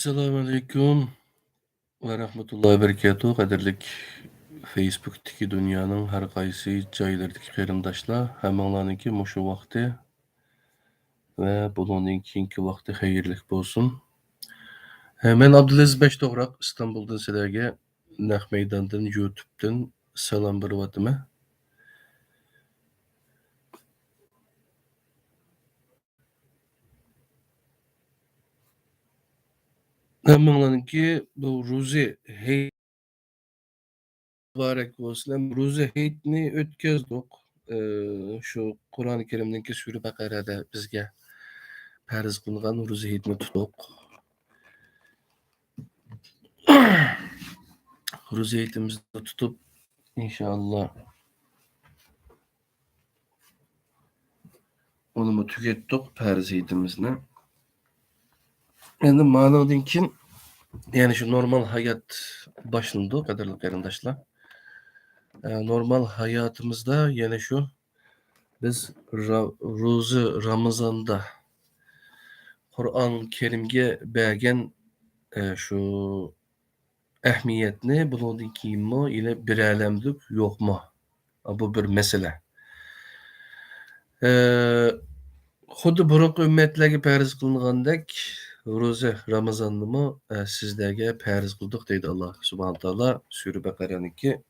Assalamu alaikum ve rahmetullahi ve berekatuhu. Qadirlik Facebook'taki dünyanın her qaysı joylaridagi qarindoshlar hammalarniki mushu vaqti ve bundan keyingi vaqti xayrlik bo'lsin. Men Abdulaziz Beshto'g'roq İstanbuldan sizlarga naq maydondan YouTube'dan salom beryapman. Hammalarniki bu Ruzi Hayit mübarek olsun. Ruzi Hayitni o'tkazdik. Şu Kur'an-ı Kerim'deki Sure Bakara'da bizge farz qilgan Ruzi Hayitni tutdik. Ruzi Hayitimizni tutup inşallah onu tükettik farz Hayitimizni. Endi ma'nodan keyin yani şu normal hayat başlandı qadrli qarindoshlar. Normal hayatımızda yani şu biz ro'za Ramazonda Qur'on Kerimga bergan şu ahamiyatni bundan keyinmi yine bir alamdik yo'qmi? Bu bir mesele. Xuddi burunqi ummatlarga farz qilingandek ro'za Ramazonnimi sizlarga farz qildik deydi Alloh subhanahu taolo Sura Baqaraniki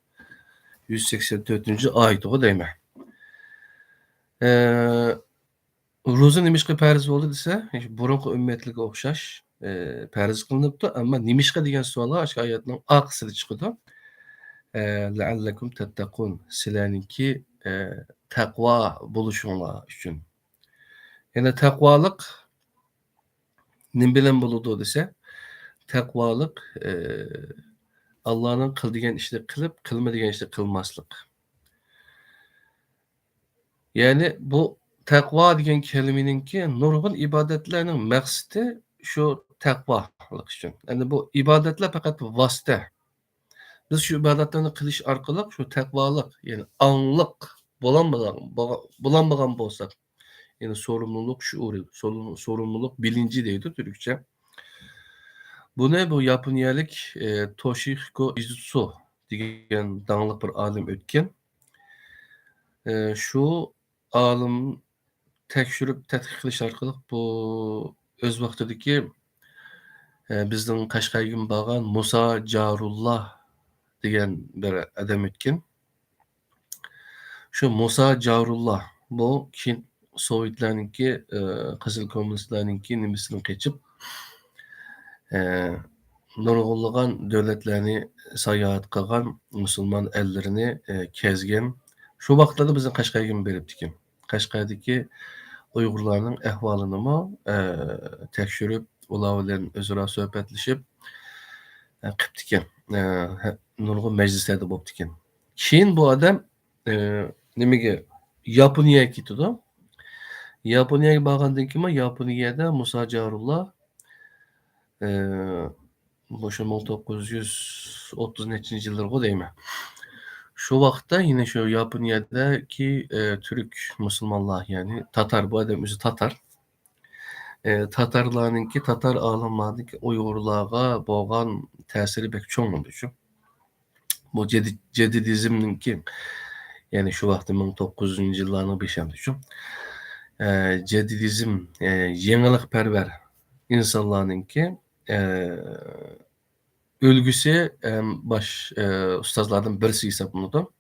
184-oyatiga deyman. Ro'za nimishqa farz bo'ldi desa, burunqi ummatlarga o'xshash farz qilinibdi, ammo nimishqa degan savollar shu oyatning oxirida chiqadi. La'allakum tattaqun, sizlarniki taqvo bo'lishinglar uchun. Yani taqvolik nim bilan bo'ladi desa, taqvolik Allohning qil degan ishni qilib, qilma degan ishni qilmaslik. Yani bu taqvo degan kelimeninki nurg'un ibodatlarning maqsadi shu taqvolik uchun. Yani bu ibodatlar faqat vosita. Biz şu ibodatlarni qilish orqali shu taqvolik, yani angliq bo'lmagan bo'lsak, yani sorumluluk şuuru, sorumluluk bilinci deydi Türkçe. Bu ne? Bu Yaponiyalık Toshihiko Izutsu degan dаңlıq bir alim ötken. Şu alim tekshirib tadqiq qilish orqali bu o'z vaqtidagi bizning Qashqarga borgan Musa Jarullah degan bir adam ötken. Şu Musa Jarullah bu keyin Sovyetlarninki Qizil kommunistlarninki nimasini qechib nurg'unlagan davlatlarni sayohat qilgan musulmon ellerini kezgan. Şu vaqtlarda bizning Qashqarga beribdi ekan. Qashqardagi Uyg'urlarning ahvolini tekshirib, ular bilan o'zaro suhbatlashib qilibdi ekan. Nurg'un majlislarda bo'libdi ekan. Keyin bu odam nimaga Yaponiyaga ketdi. Yaponiyaga borgandan keyin Yaponiyada Musa Jarullah bu şu 1930 yıllarga deyman. Şu vaqtda yine şu Yaponiyadaki Türk Müslümanlar yani Tatar, bu adam özü Tatar. Tatarlarınki Tatar alimlarınki Uyg'urlarga bo'lgan ta'siri bek cho'ng bo'ldi shu. Bu Cedidizmninki yani şu vaqtda 1900-yillarning 5-inde shu. Cedidizm yenilikparvar insonlarninki ölgüsü baş ustazlardan birisi hesaplanıyordu.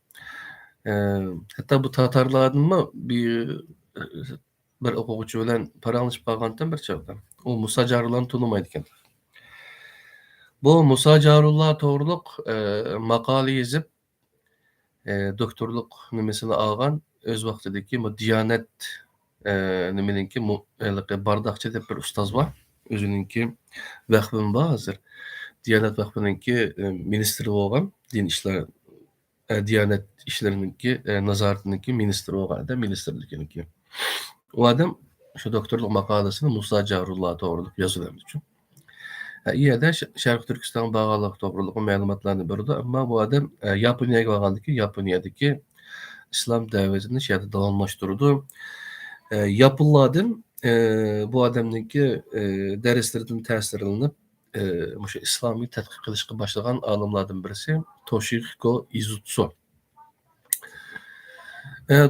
Hatta bu Tatarlardan mı bir o'quvchi bilan paranglashib qolgandan bir chog'da. O Musa Jarullahni tanimaydi ekan. Bu Musa Jarullah to'g'riliq maqola yozib, doktorlik nimasini olgan o'z vaqtidagi Diyanet nimaninki bardaqchi deb bir ustoz bor. O'zininki vaqfim bor hozir. Diyanet Vakfı'nınki ministri olan din işleri, Diyanet işlerininki nazaretindeki ministri olan da ministerliğinki. O adam şu doktorluk makalesini Musa Carullah'a doğruluk yazılan için. İyi de Şarkı Türkistan bağlılık doğruluk malumatlarını berdi ama bu adam Yaponiyaga borgandaki Yaponiyadaki İslam davetini şeyde davamlaştırdı. Yapıllardan bu adamdaki derslerden təsirlenip Muşu İslami tədqiq qilishga başlagan olimlardan birisi Toshihiko Izutsu.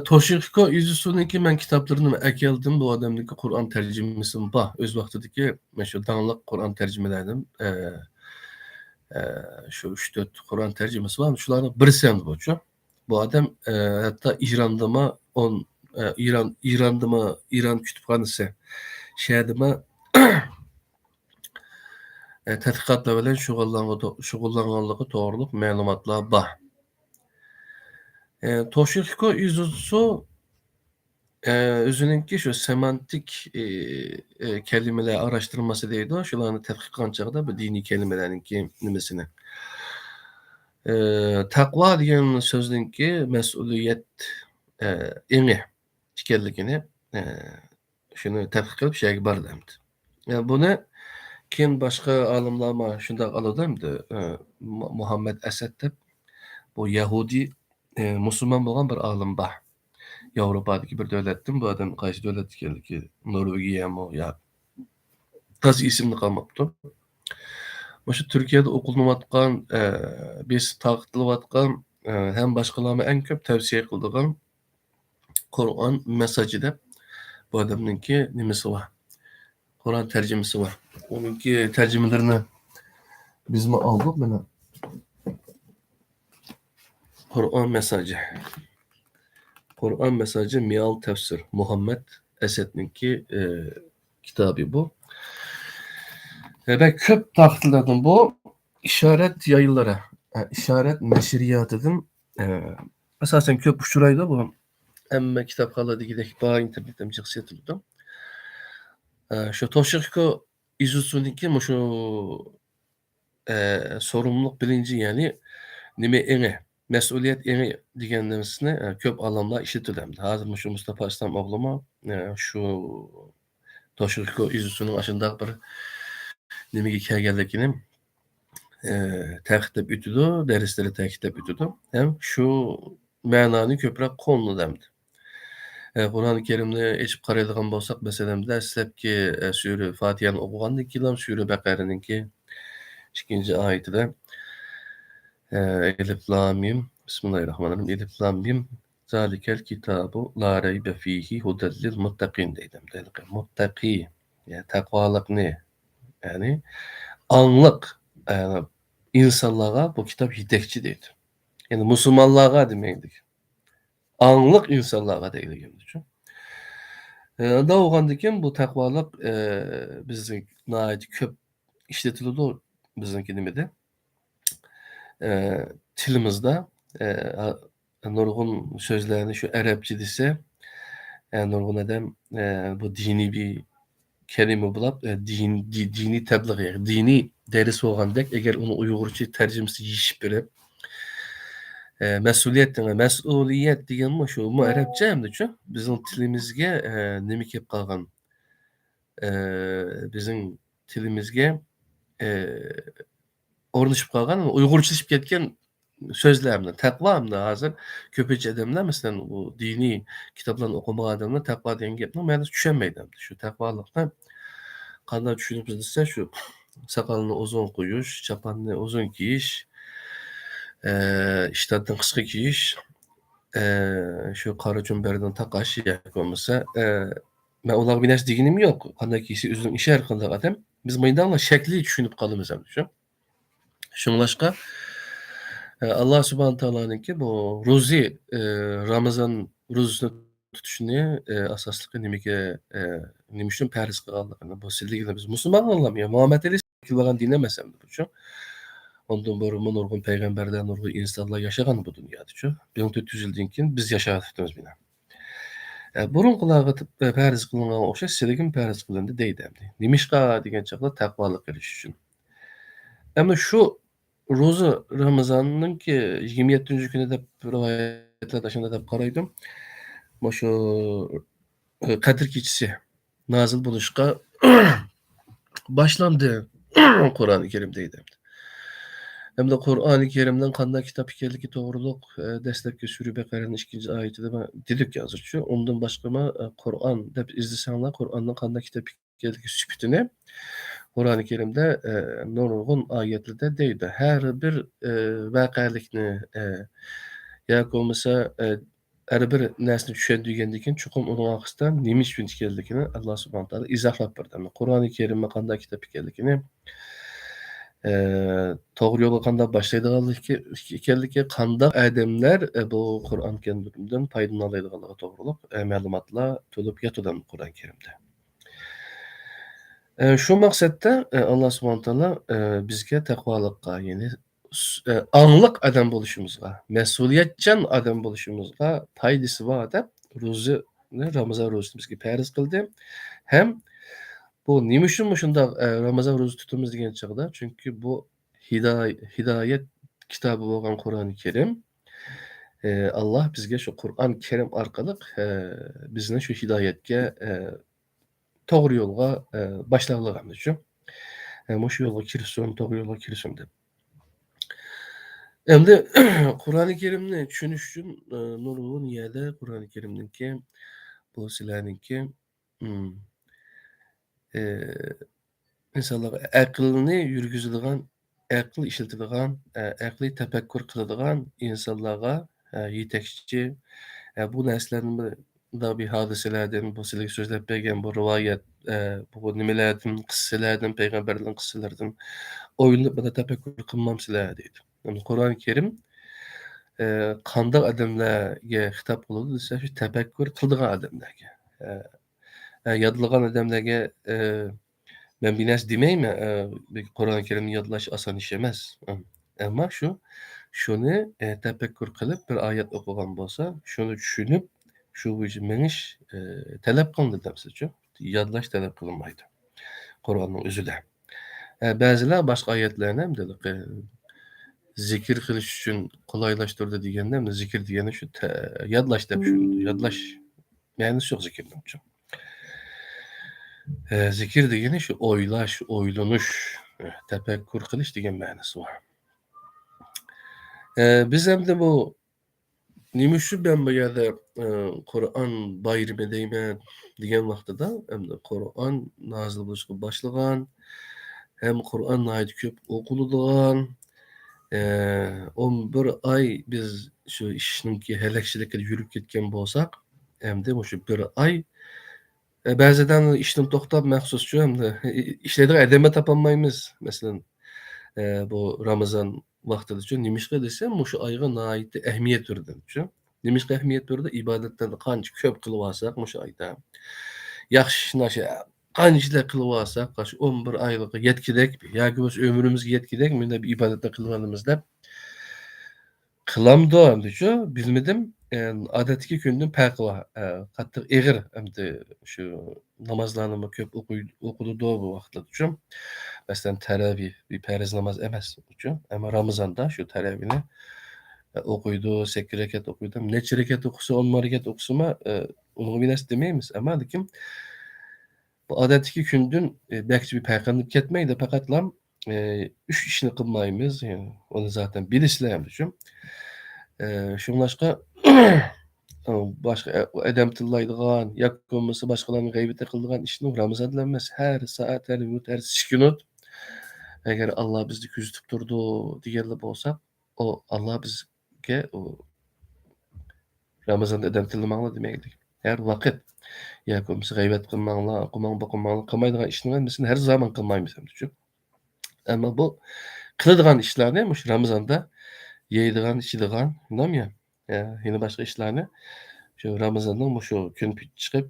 Toshihiko Izutsu'nunki men kitaplarını əkeldim. Bu adamdaki Kur'an tercümesi var. Öz vaxtidagi şu danlıq Kur'an tercümelerinin şu 3-4 Kur'an tercümesi var. Şularning birisi ham bu. Bu adam hatta İran kütüphanesi şəhərdəmi tədqiqatlar bilan şug'ullanganligi to'g'riliq ma'lumotlar bor. Toshihiko Izutsu özününki şu semantik kelimeler araştırması deydi. Şularni tədqiq qilgan chog'da bu diniy kelimelarninki nimasini. Taqvo degan so'zninki mas'uliyat eni ekanligini shuni tadqiq qilib shu yerga bordi. Buni keyin boshqa olimlar mana shunday oladi. Muhammad Asad deb bu Yahudi musulmon bo'lgan bir olim bor. Yevropadagi bir davlatdan, bu adam qaysi davlat ekanligi, Norvegiyami yo qaysi ismini qolmabdi. Shu Turkiyada o'qilayotgan, besib taqiqlanayotgan ham boshqalarga eng ko'p tavsiya qiladigan Qur'on mesaji deb bu adamninki nimasi var. Kur'an tercümesi var. Onunki tercümelerini biz mi aldık mı? Kur'an mesajı. Kur'an mesajı Miyal Tefsir. Muhammed Esed'ninki kitabı bu. Ben köp tahtladım bu. İşaret yayılara. İşaret neşriyatıdır. Esasen köp uçuraydı bu. Emme kitap kaladı gidek bağ internetten çıksıyatıldı. Şu Toshihiko Izutsu'nunki şu sorumluluk bilinci yani nime eni, mesuliyet eni degenlemesine köp alanlar işletildi. Hazır şu Mustafa İslam oğluma şu Toshihiko Izutsu'nun aşında bir nime hikayelerkini təqib ütüdü, dersleri təqib ütüdü. Hem şu mananı köprek konulu demdi. Kur'an-ı Kerim'ni açıp qaraydigan bolsak, mesela dastlabki Sure Fatiha'ni o'qigandan keyin Sure Baqaraninki 2 oyatida Elif Lam Mim Bismillahirrahmanirrahim. Elif Lam Mim Zalikel kitabu la raybe fihi hudel lil muttaqin deydim. Muttaqi yani takvalık ne? Yani anlık insanlara bu kitap yetekçi deydi. Yani Müslümanlara demeydik. Anlık insanlara deyilgan. Da oğandaki bu takvalık bizning nayet köp işletildi bizninki nimede. Tilimizde nurgun sözlerini şu Arapça dese nurgun adam bu dini bir kelime bulup dini tebliğ, dini ders oğandek eğer onu Uygurca tercümesi yiyişip verip mesuliyet degan mi şu mu Arapça hem de şu bizim tilimizge nima kelib qolgan bizim tilimizge o'rnashib qolgan uyg'urchashib ketgan so'zlarni taqvomni hozir ko'pincha odamlar masalan bu diniy kitoblarni o'qimagan odamlar taqvo degan gapni ma'nosi tushunmaydi. Shu taqvolikni qanday tushunibmiz desa shu soqolni uzun qo'yish, choponni uzun kiyish, ishlardan qisqa kiyish, şu qora chumbardan taqash yoki bo'lmasa men ularga bir narsa deganim yo'q. Qanday kiysa o'zining ishi har qanday odam. Biz bundan shakli tushunib qolamiz ham shu. Shunglashqa Allah subhanahu taoloninki bu ro'zi Ramazon ro'zasini tutishni asosliqi nimaga nima uchun farz qilganligini bu sizligini biz musulmon anlamıyor. Muhammed qilgan din emas ham bu shu. Ondan burun nurgun peygamberden nurgun insanlar yaşagan bu dünyada şu. 1400 yıldan keyin biz yaşadıktımız bina. Burun kulağı farz kılınan oşa siligin farz kılındı deydi. Nimişqa degan çağda taqvalık qilish uchun. Ama şu ro'za Ramazan'ın ki 27. günü de rivayetler taşında da qaraydım. Şu Kadir keçisi nazil buluşqa başlandı Kur'an-ı Kerim'deydi. Hem de Kur'an-ı Kerim'den qanday kitap ekanligi to'g'riliq dastlabki Sure Baqaraning 2 oyatida dedik hozircha. Ondan boshqa Qur'on deb izlasanglar Qur'onning qanday kitap ekanligi sifatini Qur'an-ı Kerimde nurgun ayetlerde deydi. Her bir vakalikni ya bolmasa her bir näsini düşündügendikin çukum onun akıstan nemi üçün ekenligini Allah subhanahu taala izahlap berdi. Qur'an-ı Kerim kандай kitap ekenligini toğru yola kanda başlaydiganligi kanda adamlar bu Qur'an Kerimden faydalanadiganligi toğruluk ma'lumotlar to'lib yotadi Qur'an Kerimde. Şu maksatda Allah subhanahu taala bizge taqvalıkka yani anlık adam boluşumuzga, mesuliyetçan adam boluşumuzga faydası var dep ruzu Ramazan ruzusunu bizge periz kıldı. Hem bu nima uchun mushunda Ramazan ro'za tutamiz degan chog'da, chunki bu hidoyat kitobi bo'lgan Qur'oni Karim Alloh bizga shu Qur'on Karim orqali bizni shu hidoyatga to'g'ri yo'lga boshlagan uchun shu yo'lga kirsin, to'g'ri yo'lga kirsin deb. Endi Qur'oni Karimni tushunish uchun nurg'un yerda Qur'oni Karimniki bu sizlarniki insanlar aqlni yurgizadigan, aql ishlatadigan, aqliy tafakkur qiladigan insonlarga yetakchi bu narsalarni da bir hodisalardan, bu sizlarga so'zlab bergan bu rivoyat, bu nimalardan, qissalardan, payg'ambarlarning qissalaridan o'ylanib mana tafakkur qilmamsizlar deydi. Yani Qur'oni Karim qanday odamlarga xitob qiladi desa, shu tafakkur qiladigan odamlarga. Yodlagan odamlarga ben bir nas demeymi? Qur'oni Karimni yodlash oson ish emas. Ammo shuni tafakkur qilib bir oyat o'qigan bo'lsa, shuni tushunib, shu bo'yicha menish talab qilindi demsiz-chu. Yodlash talab qilinmaydi. Qur'onning o'zida. Ba'zilar boshqa oyatlarni ham dedik, zikr qilish uchun qulaylashtirdi deganda, zikr degani shu yodlash deb tushunadi. Yodlash ma'nosi yo'q zikrning uchun. Zikir degani shu o'ylash, o'ylanish, tafakkur qilish degan ma'nosi bor. Biz hamda bu nima uchun ben bu yerda Qur'on bayrami deyman degan vaqtida hamda Qur'on nozil bo'lishga boshlagan, ham Qur'on nihoyat ko'p o'qiladigan, 11 oy biz shu ishninki halakchilikka yurib ketgan bo'lsak, hamda shu bir oy ba'zidan ishdan to'xtab maxsuschu hamda ishlaydigan odamlar topolmaymiz. Masalan, bu Ramazon vaqtida nimishqa desam, shu oyga nihoyatda ahamiyat berdim-chu. Nimishqa ahamiyat berdi? Ibodatlarni qancha ko'p qilib olsak shu oyda, yaxshi ishni qanchalar qilib olsak, shu 11 oyga yetkidak yoki bo'lmasa ömrümizga yetkidak bunda bir ibodatlar qilganimiz deb qilamdi hamda-chu, bilmadim. Odatdagi kundan farqi bor. Qattiq eg'ir hamda shu namozlarni ko'p o'qiladi bu vaqtlarda-chu. Masalan, taravih bir farz namoz emas-chu. Ammo Ramazonda shu taravihni o'qiydi, 8 rakat o'qiydi. Necha rakat o'qisa, 10 rakat o'qisimi, unga bir narsa demaymiz. Ammo lekin bu odatdagi kundan bakchi bir farqlanib ketmaydi. Faqatlam 3 ishni qilmaymiz. Yani onu zaten bilisizlar hamda-chu. Şunlaşqa başqa adam tillaydigan, yoki bo'lmasa boshqalarning g'aybati qiladigan ishni Ramazonda emas, har soat, har minut, har sekund agar Alloh bizni kuzatib turdi deganlar bo'lsak, o Alloh bizga Ramazonda adam tillamanglar demaydi. Har vaqt yoki bo'lmasa g'aybat qilmanglar, o'qimanglar, qilmaydigan ishni hammasini har zaman qilmaymiz hamda-chu. Ammo bu qiladigan ishlarni shu Ramazonda yeydigan, ichadigan, undami? Yana boshqa ishlarni shu Ramazondan shu kun chiqib,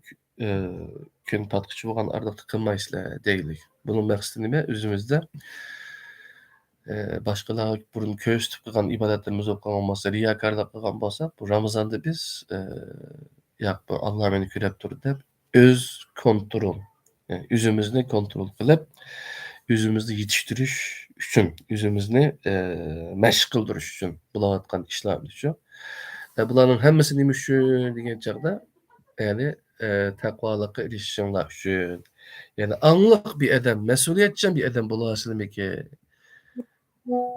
kun patqichi bo'lgan arliqda qilmaysizlar deylik. Buning maqsadi nima? O'zimizda boshqalar burun ko'z tutib qilgan ibodatlarimiz bo'lgan bo'lsa, riyokorlik qilgan bo'lsak, bu Ramazonda biz yo'q, bu Alloh meni ko'rib turdi deb o'z kontrol, o'zimizni kontrol qilib, o'zimizni yetishtirish uchun, o'zimizni mashq qildirish uchun bo'layotgan ishlardir-chu. Bularning hammasi nima uchun degan chog'da, ya'ni taqvolikqa erishishinglar uchun, ya'ni angliq bir odam, mas'uliyatchan bir odam bo'lasizlarmiki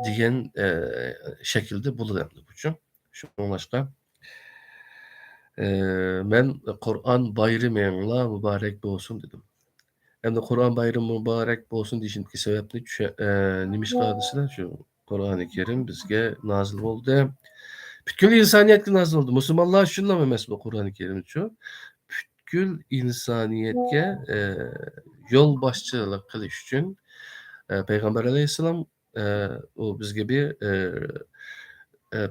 degan shaklda bo'ladi bu-chu. Shuningcha men Qur'on bayraminglar muborak bo'lsin dedim. Hem de Kur'an bayramı mübarek bolsun deyişindeki sebepli nimiş hadisler şu Kur'an-ı Kerim bizge nazil oldu. Bütün insaniyetke nazil oldu. Müslümanlar şunla emas bu Kur'an-ı Kerim şu. Bütün insaniyetke yol başçılık kılış için Peygamber Aleyhisselam o bizge bir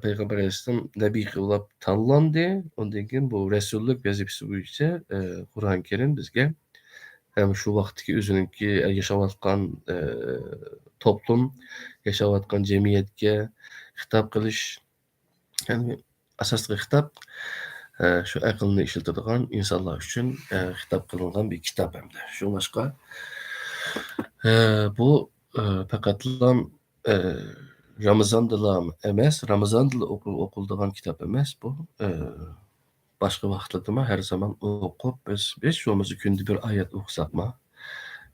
Peygamber Aleyhisselam Nebi kılıp tanlandı. Ondan keyin bu Resullük vazifesi boyunca Kur'an-ı Kerim bizge hem şu vaxtki özününki yaşawatkan toplum, yaşawatkan cemiyetke hitap kılış, yani asaslı hitap şu akılını işletadigan insanlar üçün hitap kılıngan bir kitap hem de. Şu başka bu fakatlam Ramazan dılam emas, Ramazan dılı okulduğun kitap emas bu. Başka vaxtladıma her zaman okup biz şomuzu kündü bir ayet okusakma.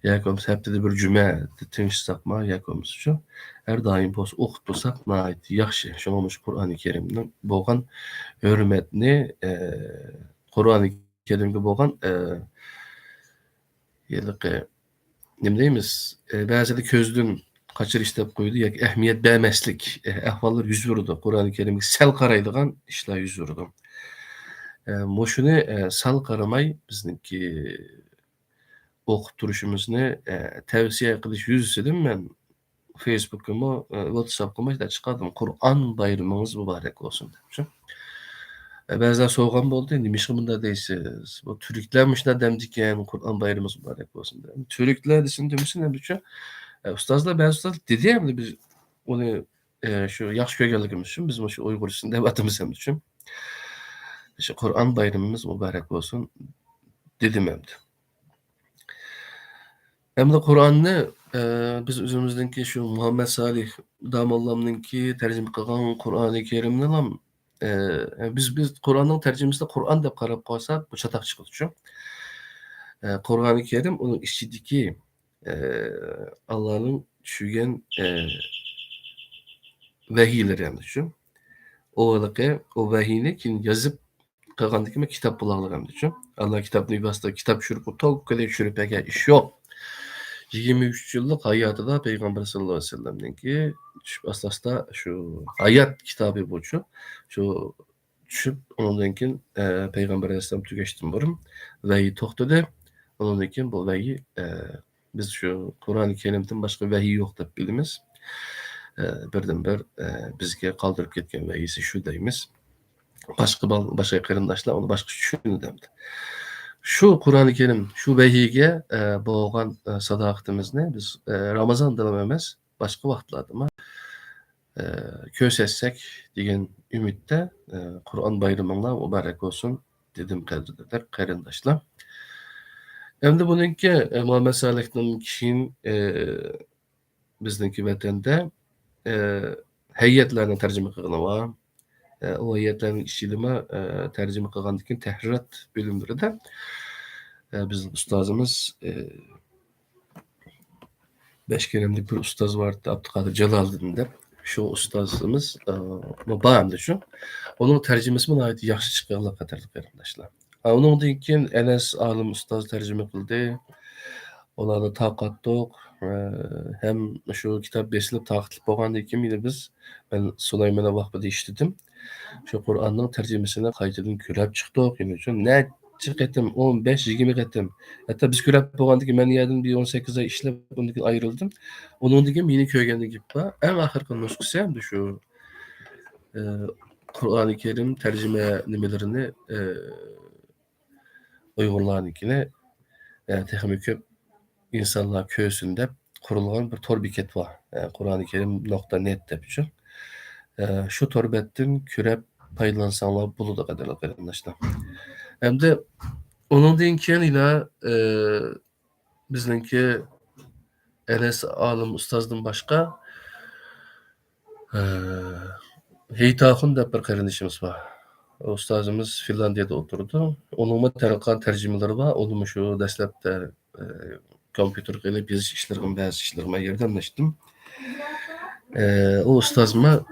Yakomuz heptede bir cüme tinçsakma yakomuz şu. Her daim bos okutsak nait yaxşı. Şomuş Kur'an-ı Kerim'nin bolgan hürmetini Kur'an-ı Kerim'ge bolgan yılıqı ne deyimiz? Bazıda közdün kaçır iştep koydu. Yak ehmiyet bermeslik ahvallar yüz vurdu. Kur'an-ı Kerim'ge sel qaraydigan işler yüz vurdu. Moşunu sal qaramay bizninki okup duruşumuzni tavsiye qilish yuzasidan men Facebook'uma, WhatsApp'ıma da çıkardım. Kur'an bayramınız mübarek olsun demişim. Bazen soğuğan oldu. Nimiş bunda deysiz. Bu Türklermiş ne demdiken Kur'an bayramımız mübarek olsun dedim. Türkler desin demişsin ne biçim. Ustazlar ben ustaz dedi ya biz onu şu yaxşı kögelligimiz bizim şu Uygur için debatımız hem için. İşte Kur'an bayramımız mübarek olsun dedim hem de. Hem de Kur'an'ı biz özümüzdeki şu Muhammed Salih Damallam'ınki tercüme kılgan Kur'an-ı Kerim'ni ham biz Kur'an'ın tercümesinde Kur'an dep qarab qalsak bu çatak çıkıdı şu. Kur'an-ı Kerim onun içindeki Allah'ın düşügen vehiyleri hem de şu. O vehiyini kin yazıp kılgandaki kitap bulağlar hem de şu. Allah kitabını yuvasında kitap şurup o tol kadar şurup ege iş yok. 23 yıllık hayatı da Peygamber sallallahu aleyhi ve sellem'ninki aslasda şu hayat kitabı bu şu düşüp ondan keyin Peygamber aleyhisselam tügeştim varım vahiy to'xtadi. Ondan keyin bu vahiy biz şu Kur'an-ı Kerim'den başka vahiy yok deb bilimiz. Birden-bir bizge qaldırıp ketgan vahiysi şu deymiz. Başka qarindoshlar onu başka tushunadi. Şu Kur'an-ı Kerim, şu vehiyge boğan sadaqatimizni biz Ramazan dılım emas, başka vaqtlarda mı köz etsek degan umidda Kur'an bayramınlar mübarek olsun dedim qadrlar, qarindoshlar. Endi buningki Muhammed Salih'nin kişinin bizniki vatanda heyetlarni tercüme qilgani var. O heyetlerin işçiliğime tercüme kılgandıkken tehrirat bölümleri bizim ustazımız Beşkerem'de bir ustaz vardı Abdülkadir Celaldin de. Şu ustazımız bağımdı şu. Onun tercümesine ait yaxşı çıkanlar katardık arkadaşlar. Onun deyken Enes Alım ustaz tercüme kıldı. Onlarda taqattık. Hem şu kitap besilip taqatlıp boğandı ki biz ben Süleyman'a vakfıda işledim. Şu Kur'an'ın tercümesine kayıtladın kürep çıktık. Yani şu ne çıkıttım 15-20 qetim. Hatta biz kürep boğandı ki ben yerden bir 18 ay işlep ondan ayrıldım. Onun dedim yeni köygende gibi var. En ahırkı nüsküsü hem de şu Kur'an-ı Kerim tercüme nimelerini Uygurlar'ınkine texmi köp insanlar köysünde kurulgan bir torbiket var. Kur'an-ı Kerim.net dep şu. Şu torbettin kürep paylansanlar buluda kadarlar arkadaşlar. Hem de onun deyinken ila bizninki Enes Alım ustazdan başka Heytahun da bir kardeşimiz var. Ustazımız Finlandiya'da oturdu. Onun tarafkan tercümeleri var. Onun şu dastlabda kompüter qilib yozish ishlarim ba'zi ishlarimga yordamlashdim. O ustazıma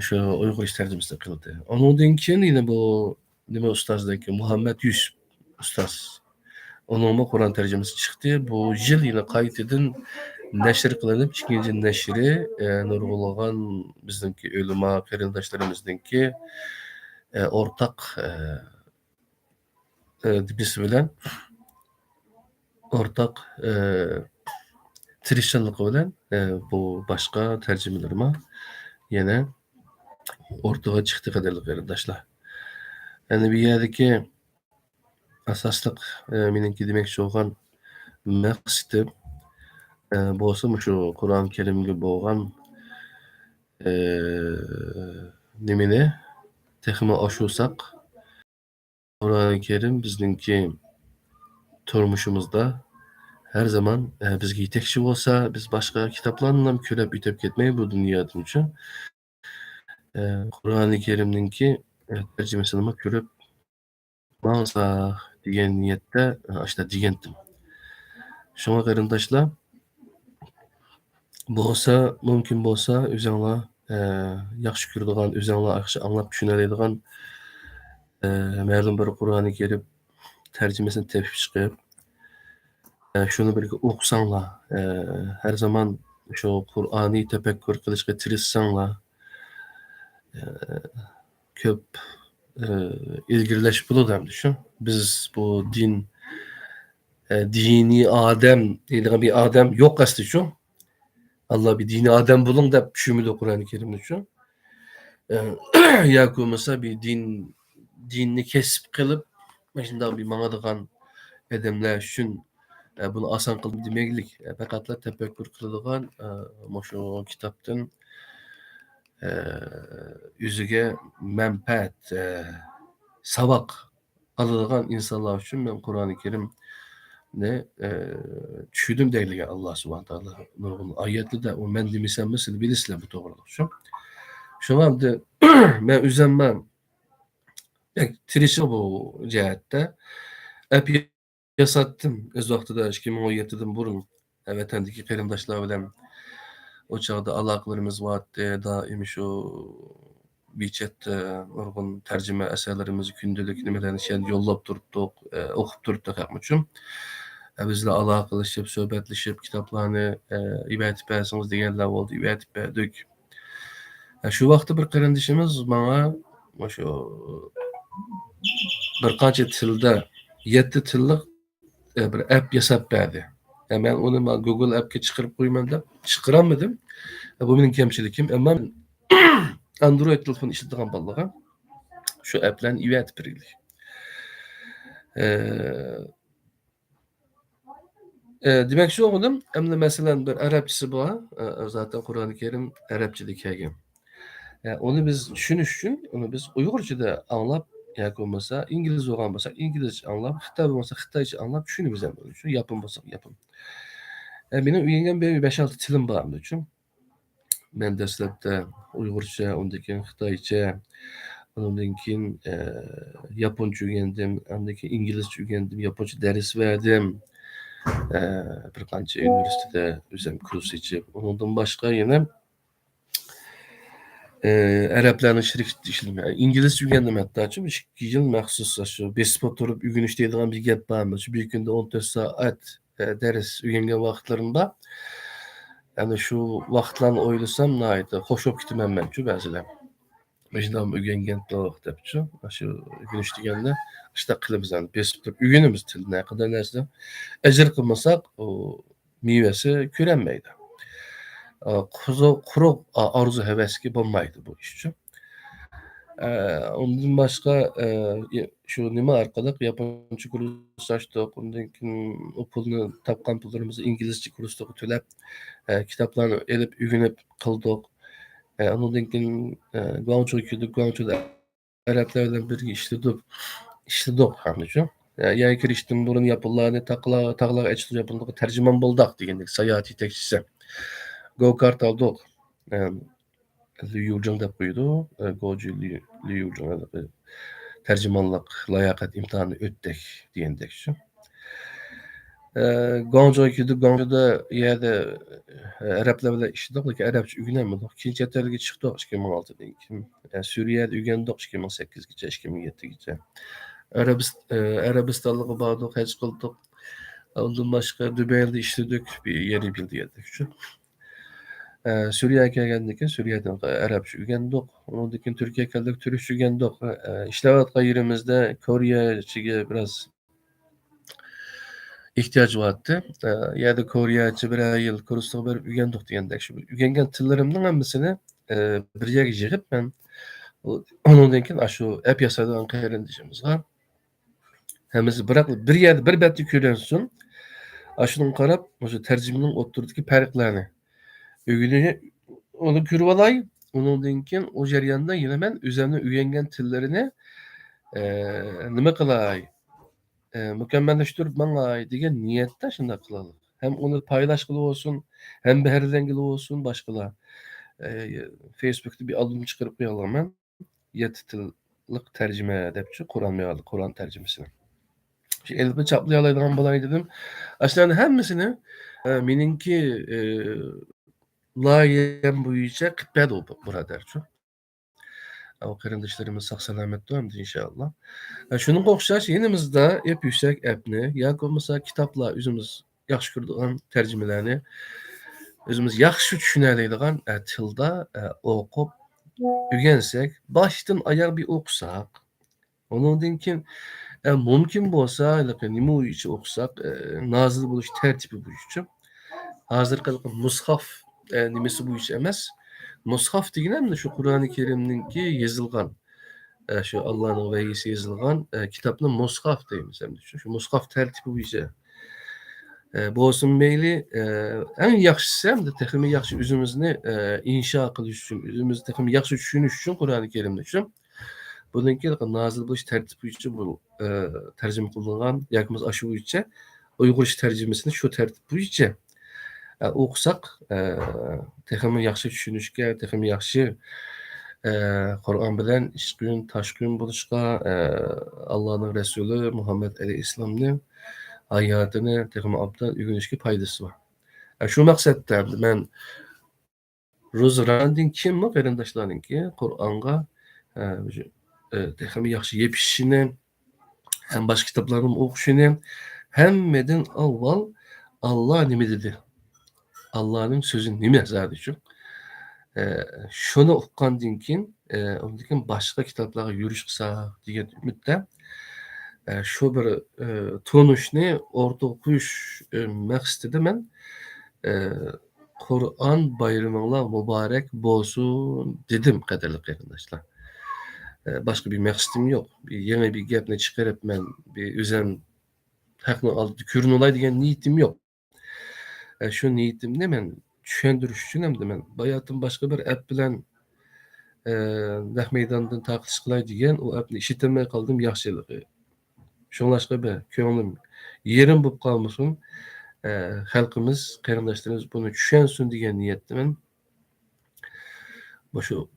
şu Uyghur iş tercümesi qildi. Ondan keyin yine bu nima ustozdaki Muhammed Yusuf ustaz. Onunla Kur'an tercümesi çıktı. Bu yıl yine kayıtedin neşir kılınıp ikinci neşri nurgulagan bizimki ölüma kerindaşlarımızdaki ortak dibisi bilen ortak tirişçanlığı bilen bu başka tercümelerime yine ortaya çıktı kadarlı kerindaşlar. Yani bir yerdeki asaslık menimki demek olgan maqsadi bolsa şu Kur'an-ı Kerim'e bolgan nimeni texmi aşursak Kur'an-ı Kerim bizninki turmuşumuzda her zaman bizge yetekçi bolsa biz başka kitaplarla körep ütep ketmeyi bu dünyadan üçün Kur'an-ı Kerim'ninki tercümesini körep bağsa diyen niyette işte diyendim. Şuna qarindaşlar bolsa mümkün bolsa özüňle yaxşı gördigan, özüňle yaxşı anlap düşüneledigan ma'lum bir Kur'an-ı Kerim tercümesini tepip çıkıp şunu birge okusaňlar, her zaman şu Kur'any tefekkür kılışga tirişsaňlar köp ilgirleşip bolady şu. Biz bu din dini Adem diýdigen bir Adem yok aslında şu. Allah bir dini Adem bulun da şümüde Kur'an-ı Kerim'de şu. Ya mesela bir dinni kesip kılıp başında bir manadıgan edemler şün bunu asan kılıp demeklik. Fakatla tefekkür kıldıgan şu kitaptan yüzüge menfaat sabak alıdığan insanlar için ben Kur'an-ı Kerim ne düşündüm deyilge Allah subhanahu taala nurgun ayetli de o men demisem mesela bilisle bu doğruluk şu. Şu anda ben üzemmem tirişi bu cihette hep yasattım. Öz vaxtıda 2017'den burun vatandaki qarindaşlar bilen o çağda alaqalarımız vardı. Daim şu WeChat'te nurgun tercüme eserlerimizi gündelik nimelerni şen yollap durupdyk, okup durupdyk hakmıçım. Bizle alaqalaşıp, söhbetleşip, kitaplarını ibatip bersiňiz degenler boldy. Ibatip berdik. Şu wagtda bir qarindaşymız maňa şu bir kança tilde 7 tillik bir app yasap berdi. Ben onu Google app'ke çıkarıp koyman dep çıkaramadım. Bu benim kemçilikim. Ama Android telefon işletigen ballaga şu app'len iwat birlik. Demek şu okudum. Emle mesela bir Arapçası bu. Zaten Kur'an-ı Kerim Arapçada kelgen. Onu biz düşünüş üçün, onu biz Uygurca'da anlap ýa-ki bolmasa İngiliz bolan bolsa İngilizce anlap, Xitay bolsa Xitayça anlap düşünübizem bunu şu yapın bolsa yapın. Benim öýrengen bir 5-6 tilim bar bunun üçün. Men deslepde Uygurça, ondan keyin Xitayça, ondan keyin Japonça öýrendim, ondan keyin İngilizce öýrendim, Japonça ders berdim. Bir kança üniversitede özüm kurs içip, ondan başga ýene Araplarning şirketi işledim. Yani İngilizce öğrendim hatta. Çünkü 2 yıl mahsus şu besip oturup ügünüş deydiğim bir gap barmy? Şu bir günde 14 saat ders öğrengen wagtlarymda yani şu wagtlaryny oýlasam näide hoşop gitmem men şu bäzilem. Meşdam öğrengen tok depçi. Şu ügünüş diýende işte kılybızan besip durup ügünimiz tiline kadar näse ejir kılmasak o miwesi körenmeýdi. Kuruq arzu heveski bolmaýdy bu iş üçin. Ondan başga şu nime arkalyk Japonça kurs açdyk. Ondan keyin o pulny tapgan pullarymyzy İngilizce kursda töläp kitaplarny elip ügünüp kıldyk. Ondan keyin Guangzhou gitdik. Guangzhou'da Araplar bilen birge işledik hamyçı. Ýa kirişdim burun yapyllany tagla açyl yapyldyk terjüman boldak diýendik saýahat ýetekçisi. Go kart aldyk. Liu Yuzhang dep goýdy. Goju Liu Yuzhang terjümanlyk laýakat imtihany ötdik diýendek şu. Guangzhou'a gitdik. Guangzhou'da ýerde Araplar bilen işledik, lekin Arapça öýrenmedik. Keyin çet elge çykdyk 2006'dan keyin. Suriýede öýrendik 2008-giçe, 2007-giçe. Arabistanlyga bardyk, hej kıldyk. Ondan başka Dübeyir'de işledik, bir yeri bildi yedik şu. Suriye'ye gelgendik, Suriye'den Arapça öğrendik. Ondan keyin Türkiye'ye geldik, Türkçe öğrendik. İşlevatqa yerimizde Koreyaçıga biraz ihtiyaç vardı. Ya da Koreyaçı bir yıl kursuna berip öğrendik degендek. Şu öğrengen tillerimden hemmisini bir yerge jygyp men onundan keyin aşu app yasadan qeyrindişimiz var. Hemmisi birak bir yerde bir betli körensin. Aşunun qarap, oşu tercümenin oturdaki farklarını ögünü onu görüp alay. Onundan keyin o jarayonda yine men üzerine öğrengen tillerini nima qilay? Mükemmelleştirip mangay degen niyette şunda kılalı. Hem onu paylaşkılı olsun, hem beherlengili olsun başkalar. Facebook'ta bir albüm çıkarıp koyalım ben. Yeti tillik tercüme depçi Kur'an meali, Kur'an tercümesini. Elbette çaplayalaydan balay dedim. Aslında hemmisini meninki layem boyunca kıtbed oldu burada şu. O kardeşlerimiz sağ selamet dönemdi inşallah. Şunun okşaş yenimizde hep yüksek epni, ya mesela kitapla özümüz yaxşı kurduğun tercümelerini özümüz yaxşı düşüneliydiğin tilda okup öğrensek, baştan ayak bir okusak, onundan keyin mümkün bolsa nima uyucu okusak, nazil buluş tertibi buyucu. Hazırkı mushaf nimesi buyucu emas. Mushaf degenen şu Kur'an-ı Kerim'ninki yazılgan. Şu Allah'ın vahiysi yazılgan kitapni mushaf deymiz hem şu mushaf tertibi buyucu. Bu olsun meyli en yaxşısı hem de texmi yaxşı özümüzni inşa qilish üçün, özümüzni texmi yaxşı düşünüş üçün Kur'an-ı Kerim'de üçün. Bununki nazil buluş tertibi buyucu bu tercüme kılıngan yakımız aşı buyucu Uygurca tercümesini şu tertip buyucu okusak texmi yaxşı düşünüşke, texmi yaxşı Kur'an bilen işgün, taşgün buluşka Allah'ın Resulü Muhammed Aleyhisselam'ın hayatını texmi abdan öğrenişke paydası var. Şu maksatda men Ruzrandin kim mi qarindaşlarning ki Kur'an'a texmi yaxşı yepişini hem başka kitaplarını okuşunu hemmeden avval Allah nime dedi? Allah'ın sözü nime zaten şunu okugandan keyin ondan başka kitaplarga yurish qilsa degan umidda shu bir tonishni o'rtaga qo'yish maqsadida men Kur'an bayraminglar mübarek bolsun dedim qadirli qarindoshlar. Başka bir maqsadim yok. Bir yeni bir gapni chiqarib men bir o'zim haqni oldi ko'rin olay degan niyetim yok. Şu niyetimni men tushundirish uchun hamda men bayatım başka bir app bilan naq meydandan taqlish qilay degan u appni ishlatmay qoldim yaxshiligi. Şoňlaşqa be köňlim yerim bolup qalmasyň. Halkymız, qarindaşlarymız bunu düşünsün degan niyetde men şu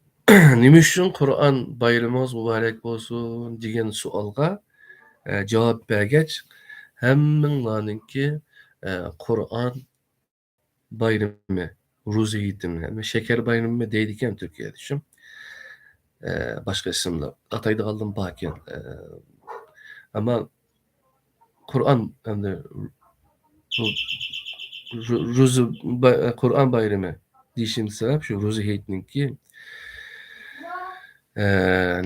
nima üçin Kur'an bayramymyz mübarek bolsun degan sualga jogap bergech hemmiňlarninki Kur'an bayramy, Ruzi Yiğit'in, şeker bayramy deydiken Türkiye'de şu. Başka isimle ataydı kaldım baken. Ama Kur'an yani Ruzi Kur'an bayramı dişim sebep şu Ruzi Yiğit'inki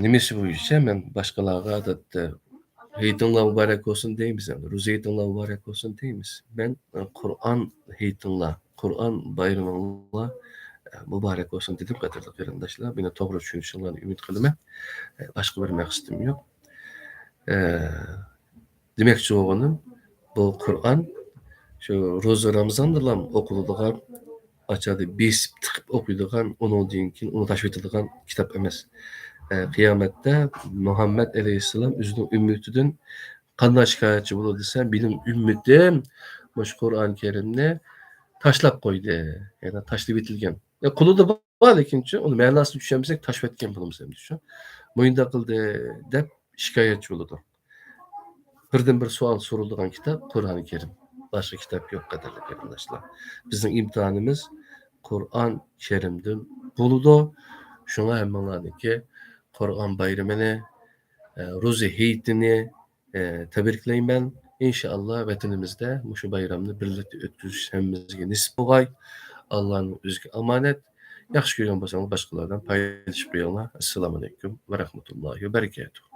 nimesi bu işe men başkalarga da Heytinla mübarek olsun deymiz yani. Ruzi Heytinla mübarek olsun deymiz. Ben Kur'an Heytinla, Kur'an bayramınla mübarek olsun dedim kadarıyla qarindaşlar. Beni toğru düşünüşünlerine ümit kılıma. Başka bir maqsadım yok. Demekçi oğlanım bu Kur'an şu Roza Ramazan'dırlam okulduğun açadı besip tıkıp okuyduğun onu deyinkin onu taşvit edilen kitap emas. Kıyamette Muhammed Aleyhisselam özünün ümmetinden kandan şikayetçi bulur dese benim ümmetim bu Kur'an-ı Kerim'ne taşlap koydu. Yani taşlı bitilgen. Ya kulu da var ikinci onu manasını düşünmesek taşvetken bulumuz hem düşün. Moyunda kıldı dep şikayetçi oldu. Birden bir sual sorulduğun kitap Kur'an-ı Kerim. Başka kitap yok kadarıyla arkadaşlar. Bizim imtihanımız Kur'an-ı Kerim'den buludu. Şuna hemen ki Kur'an bayramını, Ruzi Heytini tebrikleyim ben. İnşallah vatanimizde muşu bayramını birlikte ötküzüş hemmizge nisip olay. Allah'ın özgü amanet. Yaxşı görən bolsanız başqalardan paylaşıp qoyuڭlar. Assalamu alaykum ve rahmetullahi ve berekatuhu.